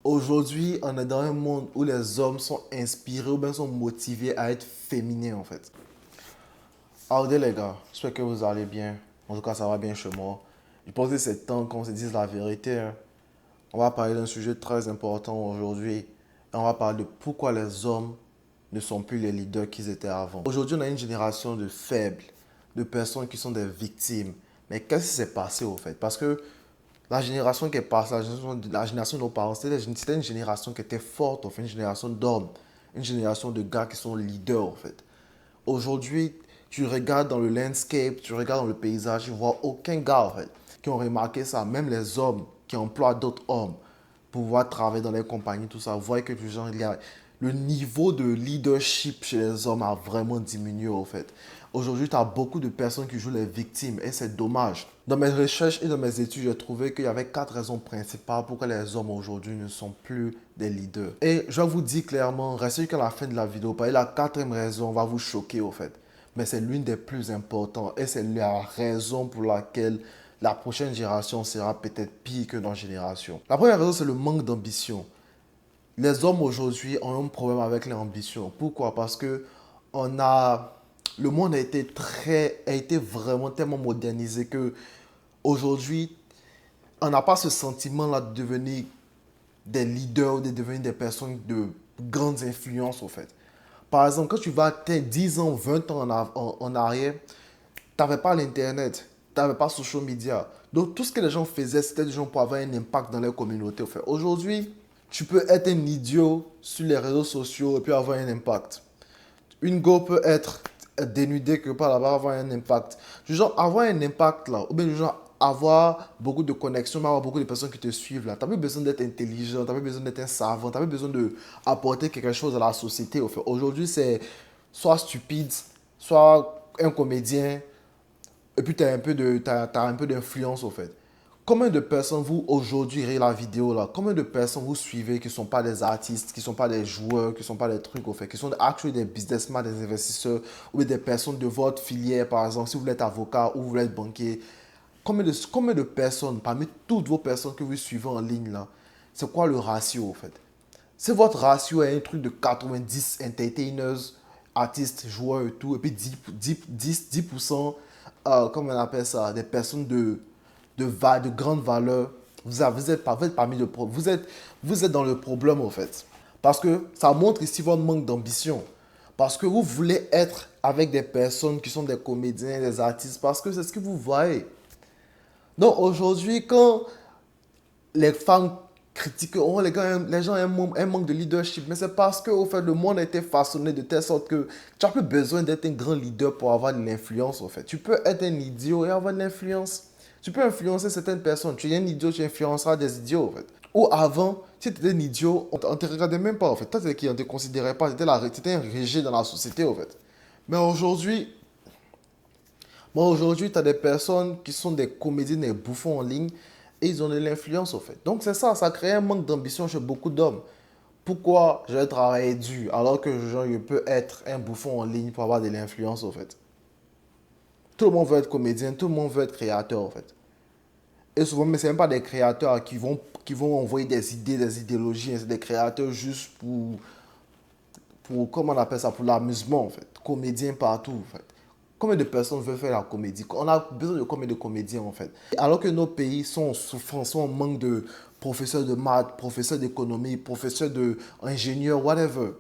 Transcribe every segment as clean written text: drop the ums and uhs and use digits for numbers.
Aujourd'hui, on est dans un monde où les hommes sont inspirés ou bien sont motivés à être féminins en fait. Alors les gars, j'espère que vous allez bien. En tout cas, ça va bien chez moi. Je pense que c'est temps qu'on se dise la vérité, hein. On va parler d'un sujet très important aujourd'hui. Et on va parler de pourquoi les hommes ne sont plus les leaders qu'ils étaient avant. Aujourd'hui, on a une génération de faibles, de personnes qui sont des victimes. Mais qu'est-ce qui s'est passé au fait? Parce que la génération qui est passée, la génération de nos parents, c'était une génération qui était forte, en fait, une génération d'hommes, une génération de gars qui sont leaders, en fait. Aujourd'hui, tu regardes dans le landscape, tu regardes dans le paysage, tu vois aucun gars, en fait, qui ont remarqué ça. Même les hommes qui emploient d'autres hommes pour pouvoir travailler dans les compagnies, tout ça, vous voyez que le niveau de leadership chez les hommes a vraiment diminué, en fait. Aujourd'hui, tu as beaucoup de personnes qui jouent les victimes et c'est dommage. Dans mes recherches et dans mes études, j'ai trouvé qu'il y avait quatre raisons principales pourquoi les hommes aujourd'hui ne sont plus des leaders. Et je vous dis clairement, restez jusqu'à la fin de la vidéo, parce que la quatrième raison va vous choquer au fait. Mais c'est l'une des plus importantes et c'est la raison pour laquelle la prochaine génération sera peut-être pire que notre génération. La première raison, c'est le manque d'ambition. Les hommes aujourd'hui ont un problème avec l'ambition. Pourquoi? Parce que on a, le monde a été vraiment tellement modernisé que aujourd'hui, on n'a pas ce sentiment-là de devenir des leaders ou de devenir des personnes de grandes influences, au fait. Par exemple, quand tu vas 10 ans, 20 ans en arrière, tu n'avais pas l'Internet, tu n'avais pas social media. Donc, tout ce que les gens faisaient, c'était des gens pour avoir un impact dans leur communauté, au fait. Aujourd'hui, tu peux être un idiot sur les réseaux sociaux et puis avoir un impact. Une go peut être dénudée que par là-bas avoir un impact. Du genre, avoir un impact là, ou bien du genre, avoir beaucoup de connexions, avoir beaucoup de personnes qui te suivent là. Tu n'as pas besoin d'être intelligent, tu n'as pas besoin d'être un savant, tu n'as pas besoin d'apporter quelque chose à la société. Au fait. Aujourd'hui, c'est soit stupide, soit un comédien, et puis tu as t'as un peu d'influence au fait. Combien de personnes vous aujourd'hui, regardez la vidéo là, combien de personnes vous suivez qui ne sont pas des artistes, qui ne sont pas des joueurs, qui ne sont pas des trucs au fait, qui sont actually des businessmen, des investisseurs ou des personnes de votre filière par exemple, si vous voulez être avocat ou vous voulez être banquier. Combien de personnes, parmi toutes vos personnes que vous suivez en ligne là, c'est quoi le ratio au fait? Si votre ratio est un truc de 90 entertainers, artistes, joueurs et tout, et puis 10% comment on appelle ça, des personnes de grande valeur, vous êtes parmi vous êtes dans le problème en fait. Parce que ça montre ici votre manque d'ambition. Parce que vous voulez être avec des personnes qui sont des comédiens, des artistes, parce que c'est ce que vous voyez. Donc aujourd'hui, quand les femmes critiquent, oh les gens ont un manque de leadership, mais c'est parce que au fait, le monde a été façonné de telle sorte que tu n'as plus besoin d'être un grand leader pour avoir de l'influence, en fait. Tu peux être un idiot et avoir de l'influence. Tu peux influencer certaines personnes. Tu es un idiot, tu influenceras des idiots, en fait. Ou avant, si tu étais un idiot, on ne te regardait même pas, en fait. Toi, qui on ne te considérait pas. Tu étais un rejet dans la société, en fait. Mais aujourd'hui, tu as des personnes qui sont des comédiens, des bouffons en ligne et ils ont de l'influence, en fait. Donc, c'est ça, ça crée un manque d'ambition chez beaucoup d'hommes. Pourquoi je vais travailler dur alors que genre, je peux être un bouffon en ligne pour avoir de l'influence, en fait? Tout le monde veut être comédien, tout le monde veut être créateur, en fait. Et souvent, mais ce n'est même pas des créateurs qui vont envoyer des idées, des idéologies, hein. C'est des créateurs juste comment on appelle ça, pour l'amusement, en fait. Comédien partout, en fait. Combien de personnes veulent faire la comédie? On a besoin de combien de comédiens, en fait? Alors que nos pays sont en souffrance, sont en manque de professeurs de maths, professeurs d'économie, professeurs d'ingénieurs, whatever.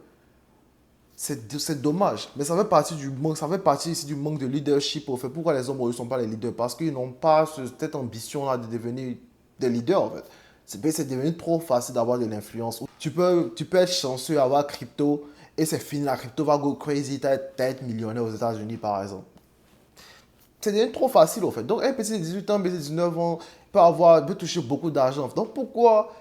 C'est dommage. Mais ça fait partie du manque, ça fait partie ici du manque de leadership, en fait. Pourquoi les hommes ne sont pas les leaders? Parce qu'ils n'ont pas cette ambition-là de devenir des leaders, en fait. C'est devenu trop facile d'avoir de l'influence. Tu peux être chanceux, avoir crypto, et c'est fini, la crypto va go crazy, t'as être millionnaire aux États-Unis, par exemple. C'est devenu trop facile, en fait. Donc, un petit de 18 ans, un petit de 19 ans, peut toucher beaucoup d'argent. Donc, pourquoi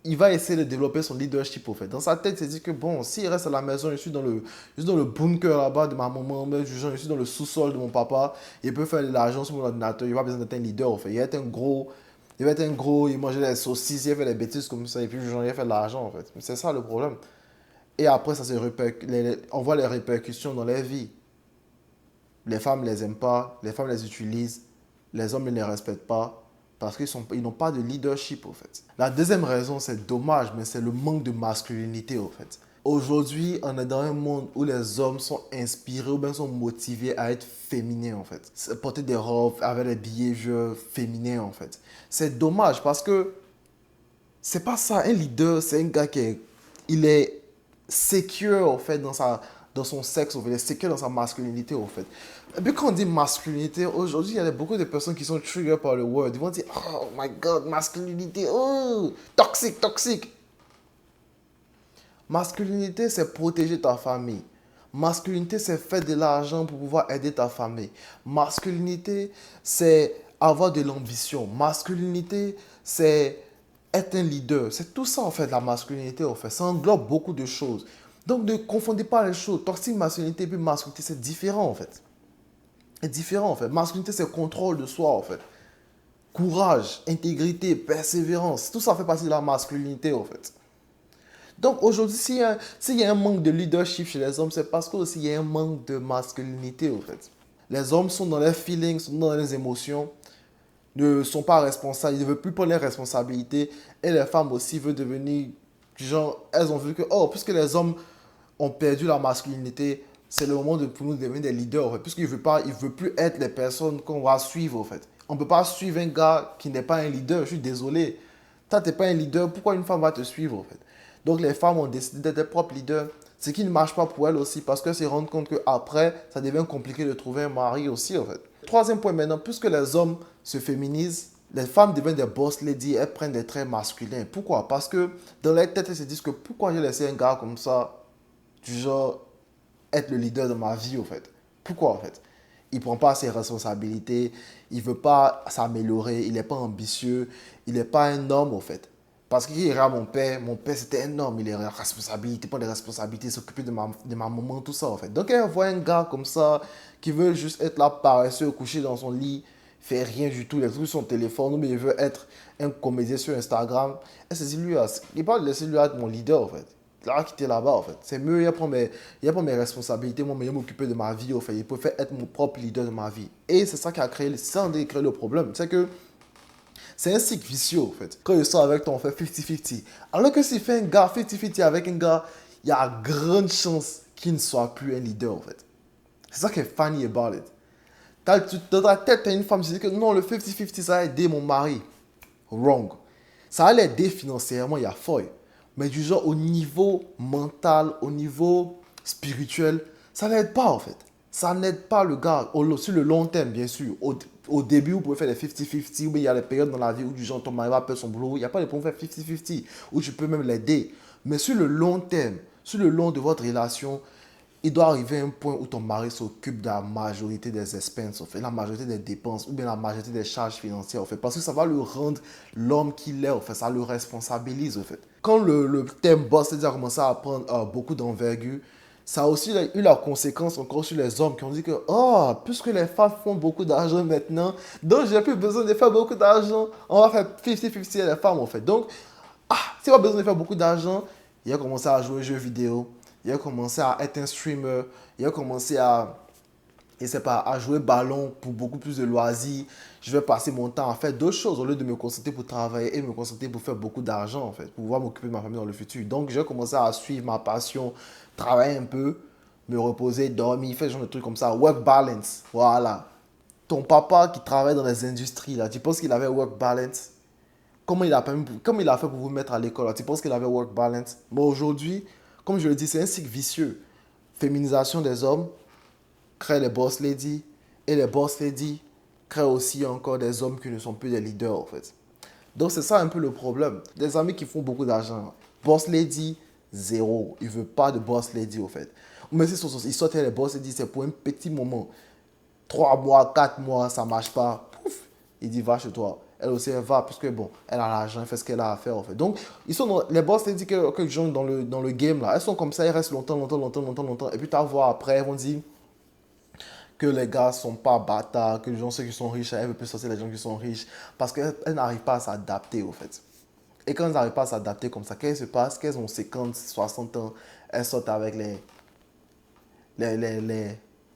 il va essayer de développer son leadership, en fait? Dans sa tête, il s'est dit que, bon, s'il reste à la maison, je suis dans le bunker là-bas de ma maman, mais je suis dans le sous-sol de mon papa, il peut faire de l'argent sur mon ordinateur, il n'a pas besoin d'être un leader, en fait. Il mangeait des saucisses, il fait des bêtises comme ça, et puis, genre, il fait de l'argent, en fait. C'est ça le problème. Et après, on voit les répercussions dans les vies. Les femmes ne les aiment pas, les femmes les utilisent, les hommes ne les respectent pas. Parce qu'ils n'ont pas de leadership, en fait. La deuxième raison, c'est dommage, mais c'est le manque de masculinité, en fait. Aujourd'hui, on est dans un monde où les hommes sont inspirés ou bien sont motivés à être féminins, en fait. Porter des robes avec des behaviors féminins, en fait. C'est dommage parce que c'est pas ça. Un leader, c'est un gars il est secure, en fait, dans son sexe, en fait. Il est secure dans sa masculinité, en fait. Et puis quand on dit masculinité, aujourd'hui, il y a beaucoup de personnes qui sont triggerées par le word. Ils vont dire, oh my God, masculinité, oh, toxique, toxique. Masculinité, c'est protéger ta famille. Masculinité, c'est faire de l'argent pour pouvoir aider ta famille. Masculinité, c'est avoir de l'ambition. Masculinité, c'est être un leader. C'est tout ça, en fait, la masculinité, en fait. Ça englobe beaucoup de choses. Donc, ne confondez pas les choses. Toxique masculinité et puis masculinité, c'est différent, en fait. C'est différent, en fait. Masculinité, c'est contrôle de soi, en fait. Courage, intégrité, persévérance. Tout ça fait partie de la masculinité, en fait. Donc aujourd'hui, s'il y a un manque de leadership chez les hommes, c'est parce qu'il y a un manque de masculinité, en fait. Les hommes sont dans leurs feelings, sont dans les émotions, ne sont pas responsables, ils ne veulent plus prendre les responsabilités. Et les femmes aussi veulent devenir, genre, elles ont vu que, oh, puisque les hommes ont perdu la masculinité, c'est le moment pour nous de devenir des leaders, en fait. Puisqu'ils ne veulent plus être les personnes qu'on va suivre, en fait. On ne peut pas suivre un gars qui n'est pas un leader, je suis désolé. Toi, tu n'es pas un leader, pourquoi une femme va te suivre, en fait? Donc les femmes ont décidé d'être leurs propres leaders, ce qui ne marche pas pour elles aussi, parce qu'elles se rendent compte qu'après, ça devient compliqué de trouver un mari aussi, en fait. Troisième point maintenant, puisque les hommes se féminisent, les femmes deviennent des boss ladies, elles prennent des traits masculins. Pourquoi? Parce que dans leur tête, elles se disent que pourquoi j'ai laissé un gars comme ça, du genre, être le leader de ma vie, en fait. Pourquoi, en fait? Il ne prend pas ses responsabilités, il ne veut pas s'améliorer, il n'est pas ambitieux, il n'est pas un homme, en fait. Parce qu'il ira mon père c'était un homme, il a des responsabilités, pas des responsabilités, s'occuper de ma maman, tout ça, en fait. Donc elle voit un gars comme ça, qui veut juste être là, paresseux, couché dans son lit, faire rien du tout, il est sur son téléphone, ou bien il veut être un comédien sur Instagram. Elle se dit, lui, il va laisser lui être mon leader, en fait. Il a quitté là-bas, en fait. C'est mieux, il prend mes responsabilités, moi, mais il m'occuper de ma vie, en fait. Il préfère être mon propre leader de ma vie. Et c'est ça qui a créé, le problème. C'est que c'est un cycle vicieux, en fait. Quand il sort avec toi, on fait 50-50. Alors que s'il fait un gars 50-50 avec un gars, il y a grande chance qu'il ne soit plus un leader, en fait. C'est ça qui est funny about it. Dans ta tête, tu as une femme qui dit que non, le 50-50, ça va aider mon mari. Wrong. Ça va l'aider financièrement, il y a folle. Mais du genre, au niveau mental, au niveau spirituel, ça n'aide pas, en fait. Ça n'aide pas le gars. Sur le long terme, bien sûr. Au début, vous pouvez faire des 50-50, mais il y a des périodes dans la vie où du genre, ton mari va perdre son boulot. Il n'y a pas de problème faire 50-50, où tu peux même l'aider. Mais sur le long terme, sur le long de votre relation, il doit arriver à un point où ton mari s'occupe de la majorité des expenses, en fait, la majorité des dépenses, ou bien la majorité des charges financières, en fait, parce que ça va le rendre l'homme qu'il est, en fait, ça le responsabilise, en fait. Quand le thème boss, c'est-à-dire commencé à prendre beaucoup d'envergure, ça a aussi eu la conséquence encore sur les hommes qui ont dit que, oh, puisque les femmes font beaucoup d'argent maintenant, donc j'ai plus besoin de faire beaucoup d'argent, on va faire 50-50 à les femmes, en fait. Donc, si on a besoin de faire beaucoup d'argent, il a commencé à jouer aux jeux vidéo, il a commencé à être un streamer, il a commencé à jouer ballon pour beaucoup plus de loisirs. Je vais passer mon temps à faire d'autres choses au lieu de me concentrer pour travailler et me concentrer pour faire beaucoup d'argent, en fait, pour pouvoir m'occuper de ma famille dans le futur. Donc, j'ai commencé à suivre ma passion, travailler un peu, me reposer, dormir, faire ce genre de trucs comme ça. Work balance, voilà. Ton papa qui travaille dans les industries, là, tu penses qu'il avait work balance? Comment il a fait pour vous mettre à l'école? Tu penses qu'il avait work balance? Mais aujourd'hui, comme je le dis, c'est un cycle vicieux. Féminisation des hommes crée les boss ladies. Et les boss ladies créent aussi encore des hommes qui ne sont plus des leaders, en fait. Donc, c'est ça un peu le problème. Des amis qui font beaucoup d'argent. Boss lady, zéro. Ils ne veulent pas de boss lady, en fait. Mais si ils sortent les boss lady, c'est pour un petit moment. 3 mois, 4 mois, ça ne marche pas. Pouf, il dit va chez toi. Elle aussi, elle va, parce que bon, elle a l'argent, elle fait ce qu'elle a à faire, en fait. Donc, les boss lady que gens dans le game, là, elles sont comme ça, elles restent longtemps, longtemps, longtemps, longtemps, longtemps. Et puis, tu vas voir après, elles vont dire que les gars sont pas bâtards, que les gens, ceux qui sont riches, elles veulent plus sortir les gens qui sont riches, parce qu'elles n'arrivent pas à s'adapter, au fait. Et quand elles n'arrivent pas à s'adapter comme ça, qu'est-ce qui se passe? Qu'elles ont 50, 60 ans, elles sortent avec les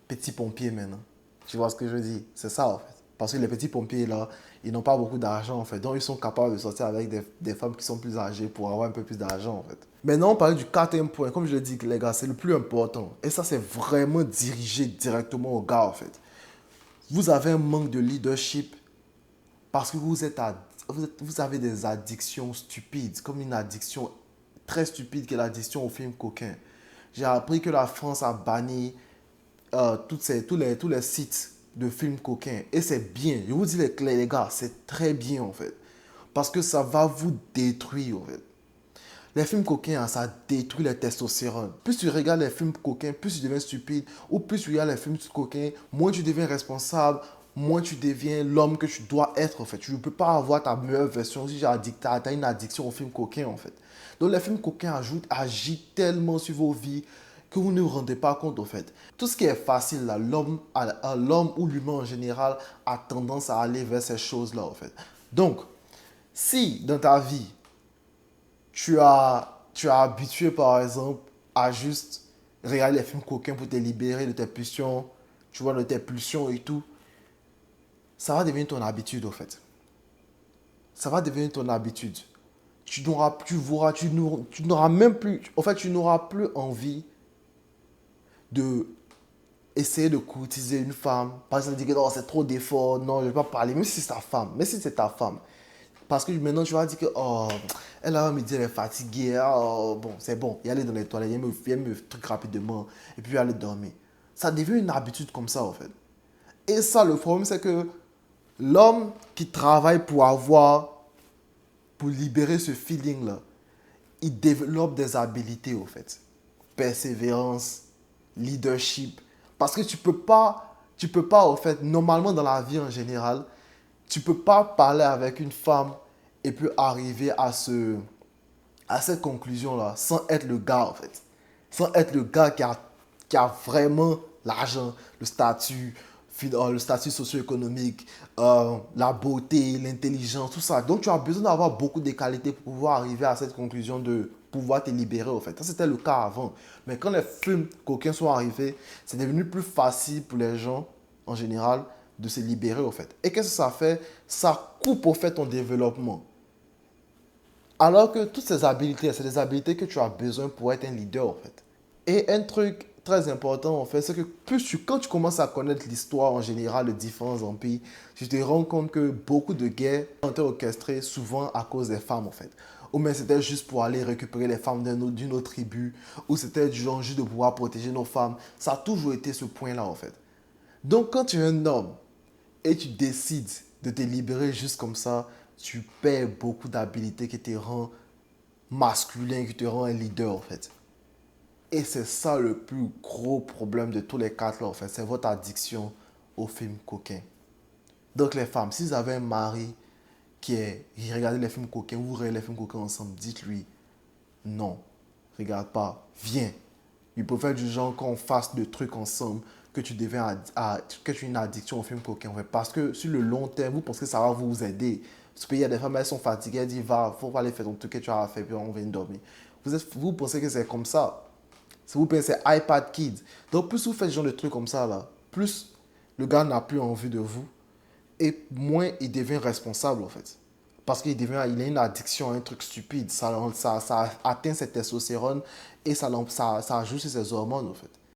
petits pompiers maintenant. Tu vois ce que je veux dire? C'est ça, en fait. Parce que les petits pompiers, là, ils n'ont pas beaucoup d'argent en fait. Donc ils sont capables de sortir avec des femmes qui sont plus âgées pour avoir un peu plus d'argent en fait. Maintenant, on parle du quatrième point. Comme je l'ai dit, les gars, c'est le plus important. Et ça, c'est vraiment dirigé directement aux gars en fait. Vous avez un manque de leadership parce que vous avez des addictions stupides, comme une addiction très stupide qui est l'addiction aux films coquins. J'ai appris que la France a banni tous les sites de films coquins. Et c'est bien. Je vous dis les gars, c'est très bien en fait. Parce que ça va vous détruire en fait. Les films coquins, ça détruit les testostérone. Plus tu regardes les films coquins, plus tu deviens stupide. Ou plus tu regardes les films coquins, moins tu deviens responsable, moins tu deviens l'homme que tu dois être en fait. Tu ne peux pas avoir ta meilleure version si tu as une addiction aux films coquins en fait. Donc les films coquins agissent tellement sur vos vies que vous ne vous rendez pas compte en fait. Tout ce qui est facile, l'homme ou l'humain en général a tendance à aller vers ces choses-là en fait. Donc, si dans ta vie, tu as habitué, par exemple, à juste regarder les films coquins pour te libérer de tes pulsions, tu vois, de tes pulsions et tout, ça va devenir ton habitude, en fait. Ça va devenir ton habitude. Tu n'auras même plus, en fait, tu n'auras plus envie de essayer de courtiser une femme. Par exemple, dire que non, c'est trop d'efforts, non, je ne vais pas parler, même si c'est ta femme, même si c'est ta femme. Parce que maintenant, tu vas dire que, oh, elle va me dire, elle est fatiguée, oh, bon, c'est bon, y aller dans les toilettes, il me truc rapidement, et puis aller dormir. Ça devient une habitude comme ça, en fait. Et ça, le problème, c'est que l'homme qui travaille pour libérer ce feeling-là, il développe des habilités, en fait. Persévérance, leadership. Parce que tu peux pas, en fait, normalement dans la vie en général, tu peux pas parler avec une femme et puis arriver à cette conclusion-là sans être le gars, en fait. Sans être le gars qui a vraiment l'argent, le statut socio-économique, la beauté, l'intelligence, tout ça. Donc, tu as besoin d'avoir beaucoup de qualités pour pouvoir arriver à cette conclusion de pouvoir te libérer, en fait. Ça, c'était le cas avant. Mais quand les films coquins sont arrivés, c'est devenu plus facile pour les gens, en général, de se libérer, en fait. Et qu'est-ce que ça fait? Ça coupe, au fait, ton développement. Alors que toutes ces habiletés, c'est des habiletés que tu as besoin pour être un leader, en fait. Et un truc très important, en fait, c'est que quand tu commences à connaître l'histoire en général de différents empires, tu te rends compte que beaucoup de guerres ont été orchestrées souvent à cause des femmes, en fait. Ou bien c'était juste pour aller récupérer les femmes d'une autre tribu, ou c'était du genre juste de pouvoir protéger nos femmes. Ça a toujours été ce point-là, en fait. Donc, quand tu es un homme et tu décides de te libérer juste comme ça, tu perds beaucoup d'habilités qui te rend masculin, qui te rend un leader, en fait. Et c'est ça le plus gros problème de tous les quatre là, en fait. C'est votre addiction aux films coquins. Donc les femmes, si vous avez un mari qui regarde les films coquins, vous regardez les films coquins ensemble, dites-lui non, regarde pas, viens. Il peut faire du genre qu'on fasse des trucs ensemble, que que tu aies une addiction aux films coquins. En fait. Parce que sur le long terme, vous pensez que ça va vous aider. Parce qu'il y a des femmes, elles sont fatiguées, elles disent, va, faut pas aller faire ton truc que tu as fait, puis on vient dormir. Vous pensez que c'est comme ça. Si vous pensez c'est iPad Kids. Donc plus vous faites ce genre de trucs comme ça, là, plus le gars n'a plus envie de vous et moins il devient responsable en fait. Parce il a une addiction à un truc stupide. Ça atteint ses testostérone et ça ajoute sur ses hormones en fait.